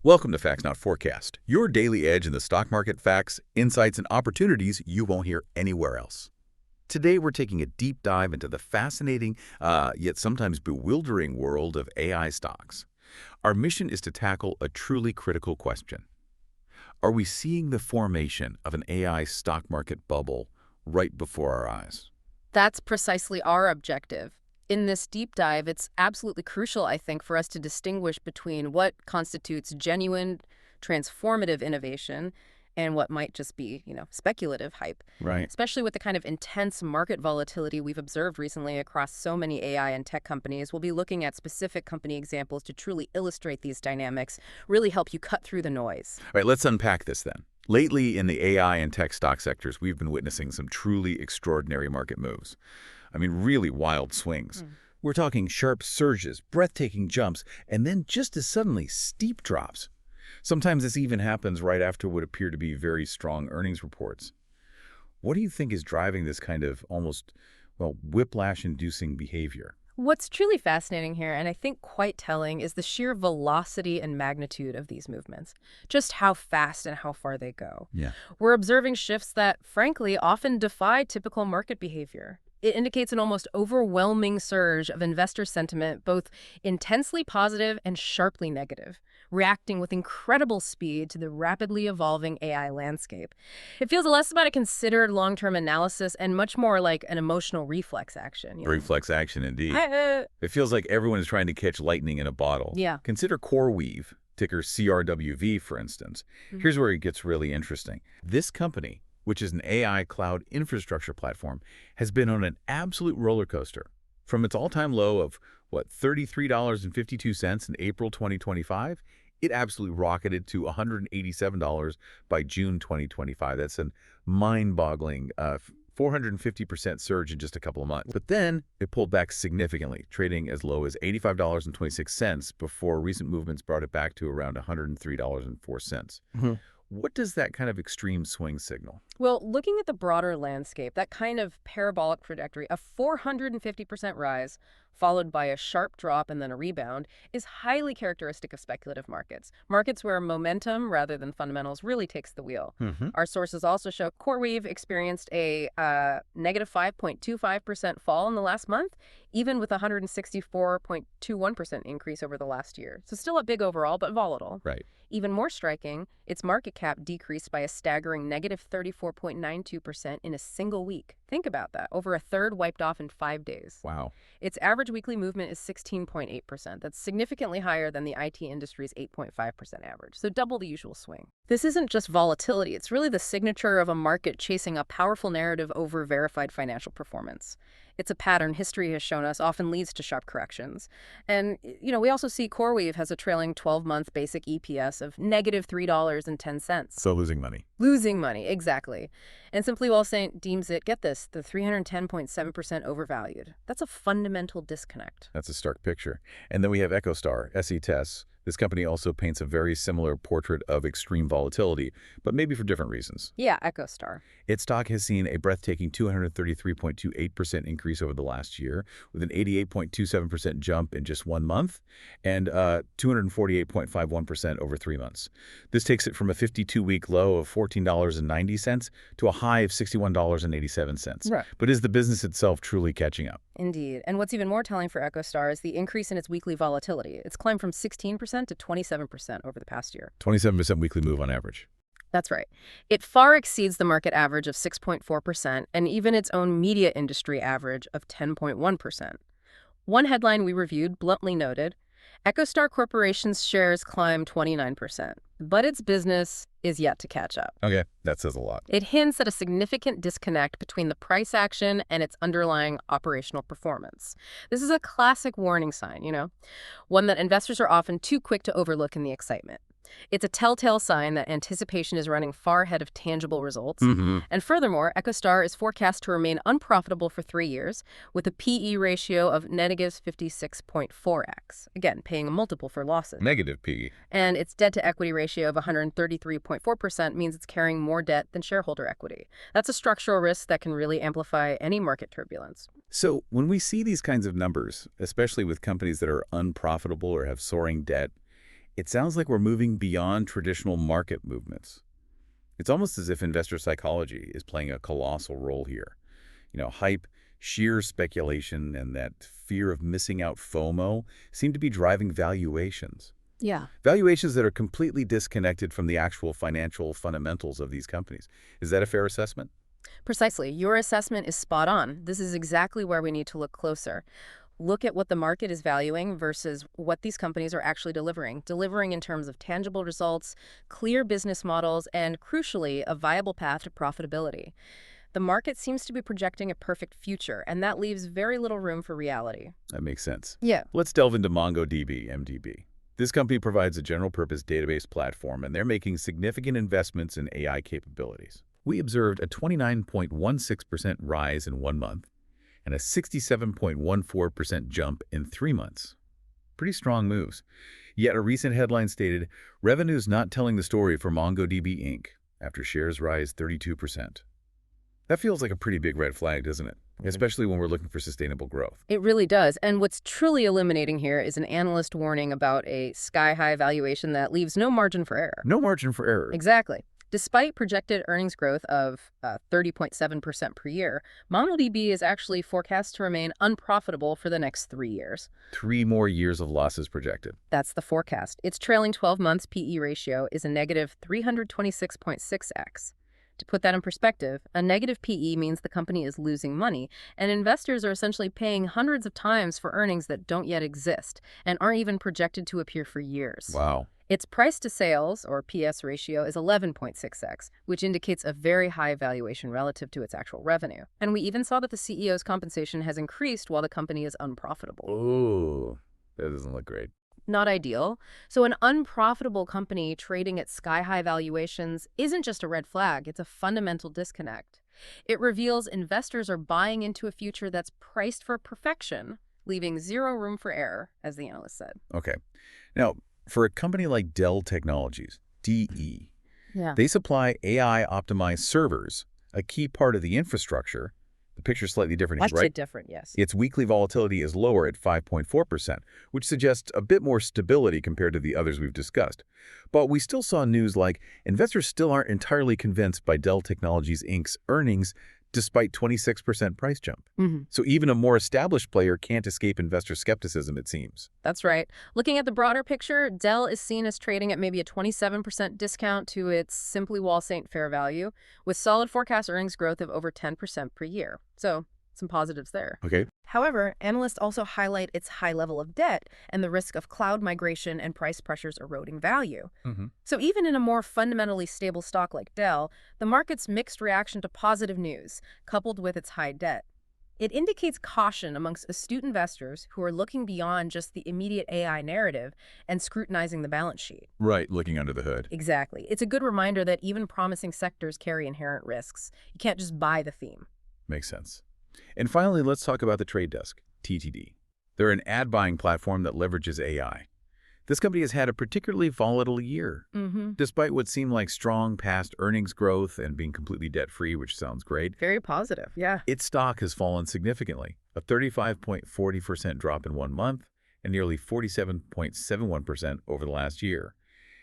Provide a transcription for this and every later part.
Welcome to Facts Not Forecast, your daily edge in the stock market facts, insights, and opportunities you won't hear anywhere else. Today, we're taking a deep dive into the fascinating, yet sometimes bewildering world of AI stocks. Our mission is to tackle a truly critical question. Are we seeing the formation of an AI stock market bubble right before our eyes? That's precisely our objective. In this deep dive, it's absolutely crucial, I think, for us to distinguish between what constitutes genuine, transformative innovation and what might just be, speculative hype. Right. Especially with the kind of intense market volatility we've observed recently across so many AI and tech companies, we'll be looking at specific company examples to truly illustrate these dynamics, really help you cut through the noise. All right, let's unpack this then. Lately, in the AI and tech stock sectors, we've been witnessing some truly extraordinary market moves. I mean, really wild swings. We're talking sharp surges, breathtaking jumps, and then just as suddenly, steep drops. Sometimes this even happens right after what appear to be very strong earnings reports. What do you think is driving this kind of almost, whiplash-inducing behavior? What's truly fascinating here, and I think quite telling, is the sheer velocity and magnitude of these movements. Just how fast and how far they go. Yeah. We're observing shifts that, frankly, often defy typical market behavior. It indicates an almost overwhelming surge of investor sentiment, both intensely positive and sharply negative, reacting with incredible speed to the rapidly evolving AI landscape. It feels less about a considered long-term analysis and much more like an emotional reflex action. Reflex action, indeed. It feels like everyone is trying to catch lightning in a bottle. Yeah. Consider CoreWeave, ticker CRWV, for instance. Here's where it gets really interesting. This company, which is an AI cloud infrastructure platform, has been on an absolute roller coaster. From its all-time low of, $33.52 in April 2025, it absolutely rocketed to $187 by June 2025. That's a mind-boggling 450% surge in just a couple of months. But then it pulled back significantly, trading as low as $85.26 before recent movements brought it back to around $103.04. What does that kind of extreme swing signal? Well, looking at the broader landscape, that kind of parabolic trajectory, a 450% rise followed by a sharp drop and then a rebound, is highly characteristic of speculative markets. Markets where momentum rather than fundamentals really takes the wheel. Our sources also show CoreWeave experienced a negative 5.25% fall in the last month, even with a 164.21% increase over the last year. So still up big overall, but volatile. Right. Even more striking, its market cap decreased by a staggering negative 34.92% in a single week. Think about that. Over a third wiped off in 5 days. Wow. Its average weekly movement is 16.8%. That's significantly higher than the IT industry's 8.5% average, so double the usual swing. This isn't just volatility. It's really the signature of a market chasing a powerful narrative over verified financial performance. It's a pattern history has shown us often leads to sharp corrections. And, we also see CoreWeave has a trailing 12-month basic EPS of negative $3.10. So losing money. Losing money, exactly. And Simply Well deems it, get this, the 310.7% overvalued. That's a fundamental disconnect. That's a stark picture. And then we have EchoStar, SE-TES. This company also paints a very similar portrait of extreme volatility, but maybe for different reasons. Yeah, EchoStar. Its stock has seen a breathtaking 233.28% increase over the last year, with an 88.27% jump in just 1 month, and 248.51% over 3 months. This takes it from a 52-week low of $14.90 to a high of $61.87. Right. But is the business itself truly catching up? Indeed. And what's even more telling for EchoStar is the increase in its weekly volatility. It's climbed from 16% to 27% over the past year. 27% weekly move on average. That's right. It far exceeds the market average of 6.4% and even its own media industry average of 10.1%. One headline we reviewed bluntly noted, EchoStar Corporation's shares climbed 29%, but its business is yet to catch up. Okay, that says a lot. It hints at a significant disconnect between the price action and its underlying operational performance. This is a classic warning sign, one that investors are often too quick to overlook in the excitement. It's a telltale sign that anticipation is running far ahead of tangible results. And furthermore, EchoStar is forecast to remain unprofitable for 3 years with a PE ratio of negative 56.4x. Again, paying a multiple for losses. Negative PE. And its debt-to-equity ratio of 133.4% means it's carrying more debt than shareholder equity. That's a structural risk that can really amplify any market turbulence. So when we see these kinds of numbers, especially with companies that are unprofitable or have soaring debt, It sounds like we're moving beyond traditional market movements. It's almost as if investor psychology is playing a colossal role here. Hype, sheer speculation, and that fear of missing out FOMO seem to be driving valuations. Yeah. Valuations that are completely disconnected from the actual financial fundamentals of these companies. Is that a fair assessment? Precisely. Your assessment is spot on. This is exactly where we need to look closer. Look at what the market is valuing versus what these companies are actually delivering in terms of tangible results, clear business models, and crucially, a viable path to profitability. The market seems to be projecting a perfect future, and that leaves very little room for reality. That makes sense. Yeah. Let's delve into MongoDB, MDB. This company provides a general-purpose database platform, and they're making significant investments in AI capabilities. We observed a 29.16% rise in 1 month and a 67.14% jump in 3 months. Pretty strong moves. Yet a recent headline stated, revenue's not telling the story for MongoDB Inc. after shares rise 32%. That feels like a pretty big red flag, doesn't it? Especially when we're looking for sustainable growth. It really does. And what's truly illuminating here is an analyst warning about a sky-high valuation that leaves no margin for error. No margin for error. Exactly. Despite projected earnings growth of 30.7% per year, MongoDB is actually forecast to remain unprofitable for the next 3 years. 3 more years of losses projected. That's the forecast. Its trailing 12 months PE ratio is a negative 326.6x. To put that in perspective, a negative PE means the company is losing money, and investors are essentially paying hundreds of times for earnings that don't yet exist and aren't even projected to appear for years. Wow. Its price to sales, or PS ratio, is 11.6x, which indicates a very high valuation relative to its actual revenue. And we even saw that the CEO's compensation has increased while the company is unprofitable. Ooh, that doesn't look great. Not ideal. So an unprofitable company trading at sky-high valuations isn't just a red flag, it's a fundamental disconnect. It reveals investors are buying into a future that's priced for perfection, leaving zero room for error, as the analyst said. Okay. Now, for a company like Dell Technologies, DE, Yeah. they supply AI-optimized servers, a key part of the infrastructure. The picture's slightly different here, Much right? different, yes. Its weekly volatility is lower at 5.4%, which suggests a bit more stability compared to the others we've discussed. But we still saw news like investors still aren't entirely convinced by Dell Technologies Inc.'s earnings despite 26% price jump. So even a more established player can't escape investor skepticism, it seems. That's right. Looking at the broader picture, Dell is seen as trading at maybe a 27% discount to its simply Wall St. fair value, with solid forecast earnings growth of over 10% per year. So some positives there. Okay. However, analysts also highlight its high level of debt and the risk of cloud migration and price pressures eroding value. So even in a more fundamentally stable stock like Dell, the market's mixed reaction to positive news, coupled with its high debt, it indicates caution amongst astute investors who are looking beyond just the immediate AI narrative and scrutinizing the balance sheet. Right, looking under the hood. Exactly. It's a good reminder that even promising sectors carry inherent risks. You can't just buy the theme. Makes sense. And finally, let's talk about the Trade Desk, TTD. They're an ad buying platform that leverages AI. This company has had a particularly volatile year. Despite what seemed like strong past earnings growth and being completely debt-free, which sounds great, Very positive, yeah. its stock has fallen significantly, a 35.40% drop in 1 month and nearly 47.71% over the last year.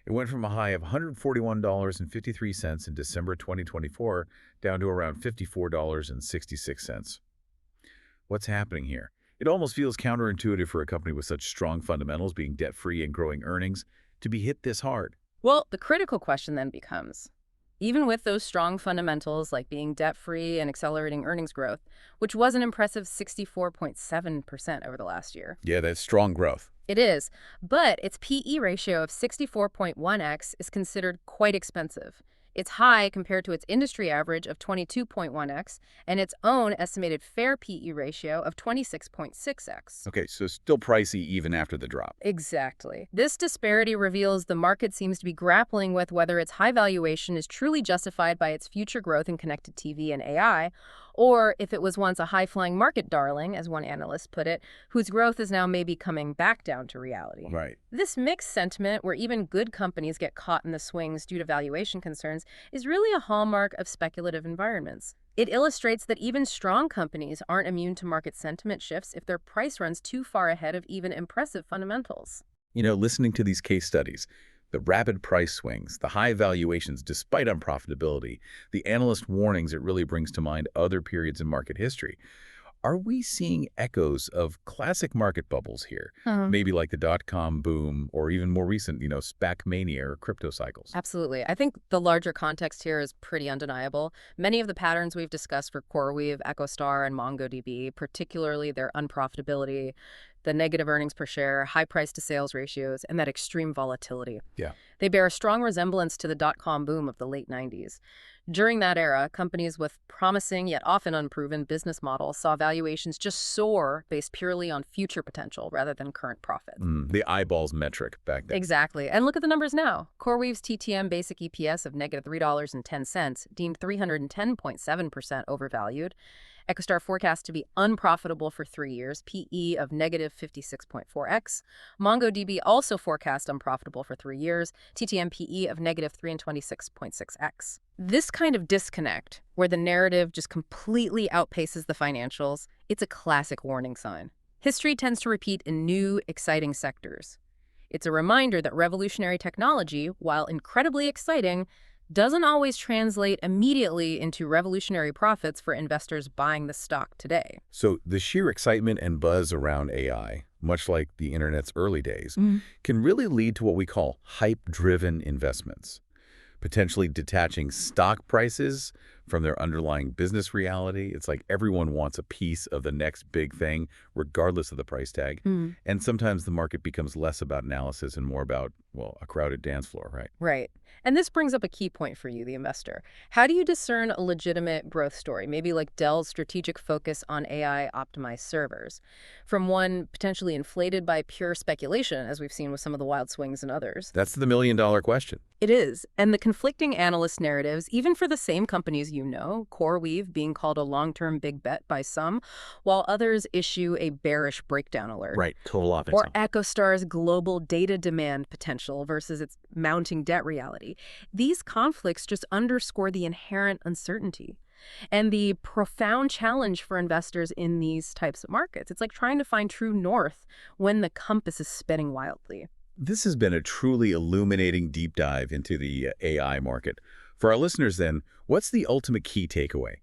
It went from a high of $141.53 in December 2024 down to around $54.66. What's happening here? It almost feels counterintuitive for a company with such strong fundamentals, being debt-free and growing earnings, to be hit this hard. Well, the critical question then becomes, even with those strong fundamentals like being debt-free and accelerating earnings growth, which was an impressive 64.7% over the last year. Yeah, that's strong growth. It is, but its PE ratio of 64.1x is considered quite expensive. It's high compared to its industry average of 22.1x and its own estimated fair PE ratio of 26.6x. Okay, so still pricey even after the drop. Exactly. This disparity reveals the market seems to be grappling with whether its high valuation is truly justified by its future growth in connected TV and AI, or if it was once a high-flying market darling, as one analyst put it, whose growth is now maybe coming back down to reality. Right. This mixed sentiment, where even good companies get caught in the swings due to valuation concerns, is really a hallmark of speculative environments. It illustrates that even strong companies aren't immune to market sentiment shifts if their price runs too far ahead of even impressive fundamentals. Listening to these case studies, the rapid price swings, the high valuations despite unprofitability, the analyst warnings, it really brings to mind other periods in market history. Are we seeing echoes of classic market bubbles here? Maybe like the dot-com boom or even more recent, SPAC mania or crypto cycles? Absolutely. I think the larger context here is pretty undeniable. Many of the patterns we've discussed for CoreWeave, EchoStar, and MongoDB, particularly their unprofitability, the negative earnings per share, high price to sales ratios, and that extreme volatility. Yeah. They bear a strong resemblance to the dot-com boom of the late 90s. During that era, companies with promising yet often unproven business models saw valuations just soar based purely on future potential rather than current profits. The eyeballs metric back then. Exactly. And look at the numbers now. CoreWeave's TTM basic EPS of negative $3.10, deemed 310.7% overvalued. EchoStar forecast to be unprofitable for 3 years, PE of negative 56.4x. MongoDB also forecast unprofitable for 3 years, TTM PE of negative 326.6x. This kind of disconnect, where the narrative just completely outpaces the financials, it's a classic warning sign. History tends to repeat in new, exciting sectors. It's a reminder that revolutionary technology, while incredibly exciting, doesn't always translate immediately into revolutionary profits for investors buying the stock today. So the sheer excitement and buzz around AI, much like the internet's early days, can really lead to what we call hype-driven investments, potentially detaching stock prices from their underlying business reality. It's like everyone wants a piece of the next big thing, regardless of the price tag. And sometimes the market becomes less about analysis and more about, well, a crowded dance floor, right? Right. And this brings up a key point for you, the investor. How do you discern a legitimate growth story, maybe like Dell's strategic focus on AI-optimized servers, from one potentially inflated by pure speculation, as we've seen with some of the wild swings in others? That's the million-dollar question. It is. And the conflicting analyst narratives, even for the same companies CoreWeave being called a long-term big bet by some, while others issue a bearish breakdown alert. Right, total offense. Or EchoStar's global data demand potential versus its mounting debt reality. These conflicts just underscore the inherent uncertainty and the profound challenge for investors in these types of markets. It's like trying to find true north when the compass is spinning wildly. This has been a truly illuminating deep dive into the AI market. For our listeners then, what's the ultimate key takeaway?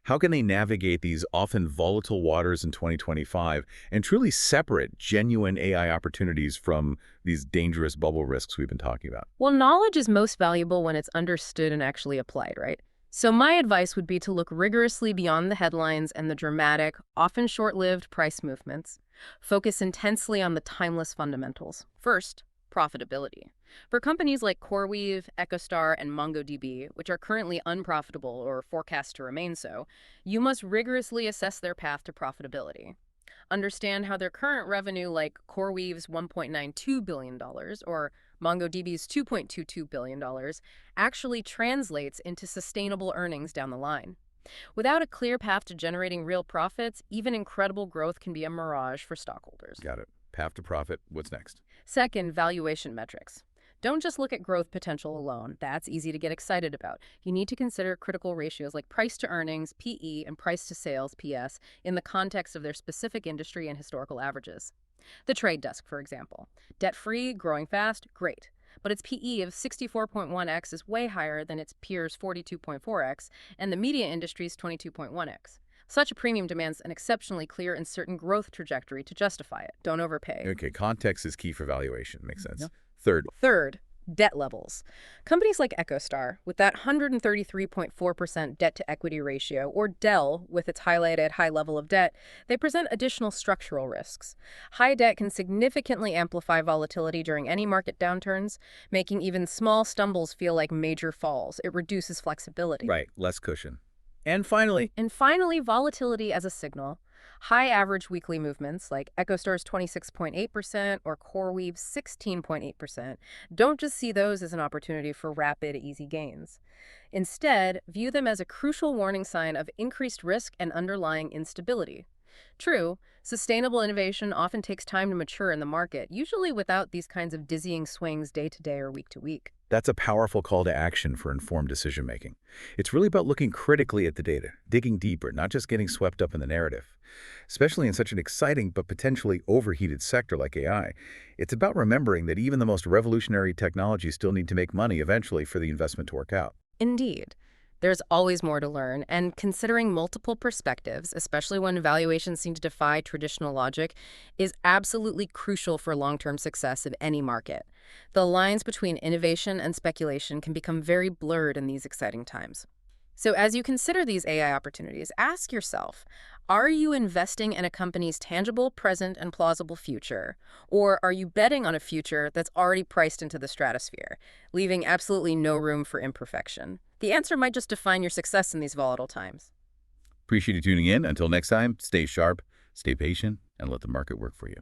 How can they navigate these often volatile waters in 2025 and truly separate genuine AI opportunities from these dangerous bubble risks we've been talking about? Well, knowledge is most valuable when it's understood and actually applied, right? So my advice would be to look rigorously beyond the headlines and the dramatic, often short-lived price movements. Focus intensely on the timeless fundamentals. First, profitability. For companies like CoreWeave, EchoStar, and MongoDB, which are currently unprofitable or forecast to remain so, you must rigorously assess their path to profitability. Understand how their current revenue, like CoreWeave's $1.92 billion or MongoDB's $2.22 billion, actually translates into sustainable earnings down the line. Without a clear path to generating real profits, even incredible growth can be a mirage for stockholders. Got it. Path to profit. What's next? Second, valuation metrics. Don't just look at growth potential alone. That's easy to get excited about. You need to consider critical ratios like price to earnings, PE, and price to sales, PS, in the context of their specific industry and historical averages. The Trade Desk, for example. Debt-free, growing fast, great. But its PE of 64.1x is way higher than its peers' 42.4x and the media industry's 22.1x. Such a premium demands an exceptionally clear and certain growth trajectory to justify it. Don't overpay. Okay, context is key for valuation. Makes sense. Yep. Third, debt levels. Companies like EchoStar, with that 133.4% debt-to-equity ratio, or Dell, with its highlighted high level of debt, they present additional structural risks. High debt can significantly amplify volatility during any market downturns, making even small stumbles feel like major falls. It reduces flexibility. right, less cushion. And finally, Volatility as a signal. High average weekly movements, like EchoStar's 26.8% or CoreWeave's 16.8%, don't just see those as an opportunity for rapid, easy gains. Instead, view them as a crucial warning sign of increased risk and underlying instability. True, sustainable innovation often takes time to mature in the market, usually without these kinds of dizzying swings day to day or week to week. That's a powerful call to action for informed decision-making. It's really about looking critically at the data, digging deeper, not just getting swept up in the narrative. Especially in such an exciting but potentially overheated sector like AI, it's about remembering that even the most revolutionary technologies still need to make money eventually for the investment to work out. Indeed. There's always more to learn, and considering multiple perspectives, especially when valuations seem to defy traditional logic, is absolutely crucial for long-term success of any market. The lines between innovation and speculation can become very blurred in these exciting times. So as you consider these AI opportunities, ask yourself, are you investing in a company's tangible, present, and plausible future? Or are you betting on a future that's already priced into the stratosphere, leaving absolutely no room for imperfection? The answer might just define your success in these volatile times. Appreciate you tuning in. Until next time, stay sharp, stay patient, and let the market work for you.